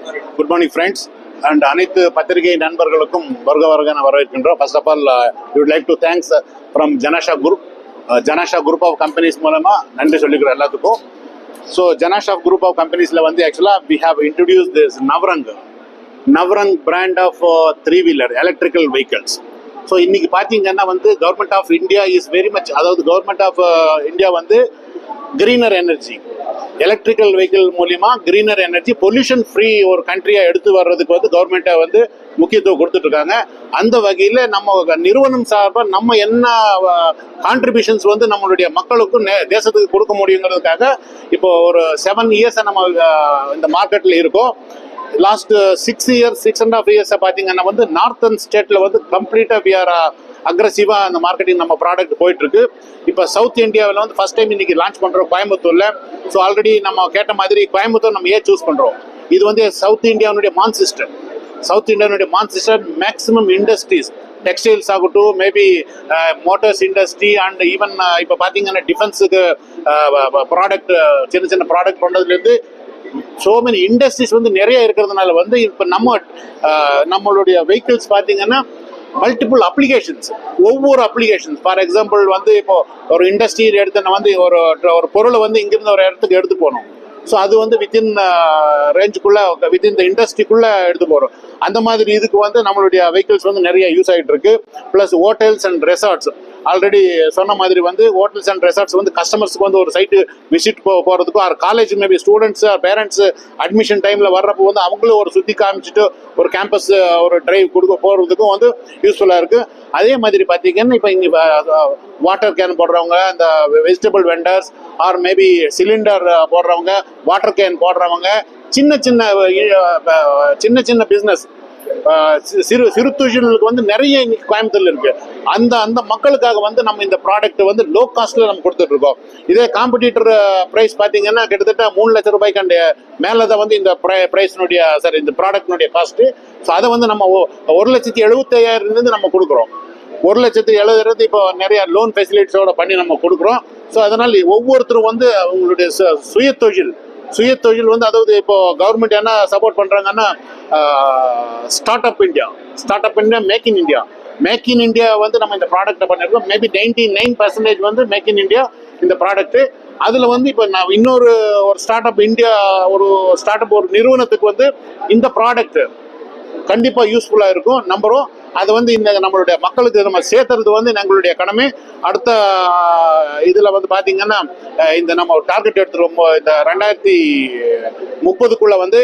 Good morning, friends. And அனைத்து பத்திரிகை நண்பர்களுக்கும் வருக வருக வரவேற்கின்றோம். First of all, we would like to thanks from Janasha group of companies மூலமா நன்றி சொல்லிக்கிறோம் எல்லாத்துக்கும். So Janasha group of companiesல வந்து actually we have introduced this Navrang brand of three-wheeler electrical vehicles. So இன்னைக்கு பாத்தீங்கன்னா வந்து government of India is very much, அதாவது government of India வந்து கிரீனர் எனர்ஜி எலக்ட்ரிக்கல் வெஹிக்கிள் மூலியமா கிரீனர் எனர்ஜி பொல்யூஷன் ஃப்ரீ ஒரு கண்ட்ரியா எடுத்து வர்றதுக்கு வந்து கவர்மெண்ட்டை வந்து முக்கியத்துவம் கொடுத்துட்டு இருக்காங்க. அந்த வகையில் நம்ம நிறுவனம் சார்பாக நம்ம என்ன கான்ட்ரிபியூஷன்ஸ் வந்து நம்மளுடைய மக்களுக்கும் தேசத்துக்கு கொடுக்க முடியுங்கிறதுக்காக இப்போ ஒரு 7 years நம்ம இந்த மார்க்கெட்டில் இருக்கோம். லாஸ்ட் 6.5 years பார்த்தீங்கன்னா வந்து நார்த்தன் ஸ்டேட்ல வந்து கம்ப்ளீட்டாக வி ஆர் அக்ரெசிவா அந்த மார்க்கெட்டிங் நம்ம ப்ராடக்ட் போயிட்டு இருக்கு. இப்போ சவுத் இந்தியாவில் வந்து ஃபர்ஸ்ட் டைம் இன்னைக்கு லான்ச் பண்றோம் கோயம்புத்தூர்ல. ஸோ ஆல்ரெடி நம்ம கேட்ட மாதிரி கோயம்புத்தூர் நம்ம ஏன் சூஸ் பண்றோம், இது வந்து சவுத் இந்தியாவுடைய மான் சிஸ்டர் மேக்ஸிமம் இண்டஸ்ட்ரீஸ் டெக்ஸ்டைல்ஸ் ஆகட்டும், maybe Motors industry and even இப்போ பார்த்தீங்கன்னா டிஃபென்ஸுக்கு ப்ராடக்ட் சின்ன ப்ராடக்ட் பண்ணுறதுலேருந்து ஸோ மெனி இண்டஸ்ட்ரீஸ் வந்து நிறைய இருக்கிறதுனால வந்து இப்போ நம்மளுடைய வெஹிக்கிள்ஸ் பார்த்தீங்கன்னா மல்டிபிள் அப்ளிகேஷன்ஸ், ஒவ்வொரு அப்ளிகேஷன்ஸ். ஃபார் எக்ஸாம்பிள் வந்து இப்போ ஒரு இண்டஸ்ட்ரியில் எடுத்து வந்து ஒரு பொருளை வந்து இங்கிருந்து ஒரு இடத்துக்கு எடுத்து போகணும். ஸோ அது வந்து வித்தின் ரேஞ்சுக்குள்ள வித்தின் த இண்டஸ்ட்ரிக்குள்ள எடுத்து போகிறோம். அந்த மாதிரி இதுக்கு வந்து நம்மளுடைய வெஹிக்கிள்ஸ் வந்து நிறைய யூஸ் ஆகிட்டு இருக்கு. Plus hotels and resorts, already சொன்ன மாதிரி வந்து ஹோட்டல்ஸ் அண்ட் ரெசார்ட்ஸ் வந்து கஸ்டமர்ஸ்க்கு வந்து ஒரு சைட்டு விசிட் போகிறதுக்கும், or college maybe students parents admission டைமில் வர்றப்போ வந்து அவங்களும் ஒரு சுற்றி காமிச்சிட்டு ஒரு கேம்பஸ் ஒரு டிரைவ் போகிறதுக்கும் வந்து யூஸ்ஃபுல்லாக இருக்குது. அதே மாதிரி பார்த்தீங்கன்னா இப்போ இங்கே வாட்டர் கேன் போடுறவங்க, இந்த vegetable vendors or maybe cylinder போடுறவங்க, வாட்டர் கேன் போடுறவங்க, சின்ன சின்ன பிஸ்னஸ் சிறு தொழில்களுக்கு வந்து நிறைய இன்னைக்கு கோயம்புத்தூர்ல இருக்கு. அந்த மக்களுக்காக வந்து நம்ம இந்த ப்ராடக்ட் வந்து லோ காஸ்ட்ல நம்ம கொடுத்துட்டு இருக்கோம். இதே காம்படிட்டர் பிரைஸ் பாத்தீங்கன்னா கிட்டத்தட்ட 3 லட்சம் ரூபாய்க்கு மேலதான் வந்து இந்த பிரைஸ்னுடைய இந்த ப்ராடக்ட்னுடைய காஸ்ட். ஸோ அதை வந்து நம்ம 1,75,000 நம்ம கொடுக்குறோம். 1,70,000 இப்போ நிறைய லோன் ஃபெசிலிட்டிஸோட பண்ணி நம்ம கொடுக்குறோம். ஸோ அதனால் ஒவ்வொருத்தரும் வந்து அவங்களுடைய சுய தொழில் வந்து, அதாவது இப்போ கவர்மெண்ட் என்ன சப்போர்ட் பண்றாங்கன்னா start up India, make in India வந்து நம்ம இந்த ப்ராடக்ட்டை பண்ணிருக்கோம். மேபி 99% வந்து மேக் இன் இந்தியா இந்த ப்ராடக்ட். அதுல வந்து இப்போ நான் இன்னொரு ஸ்டார்ட் அப் ஒரு நிறுவனத்துக்கு வந்து இந்த ப்ராடக்ட் கண்டிப்பா யூஸ்ஃபுல்லா இருக்கும் நம்புறோம். அது வந்து இந்த நம்மளுடைய மக்களுக்கு நம்ம சேர்த்துறது வந்து எங்களுடைய கடமை. அடுத்த இதுல வந்து பாத்தீங்கன்னா இந்த நம்ம டார்கெட் எடுத்துருவோம், இந்த 2030க்குள்ள வந்து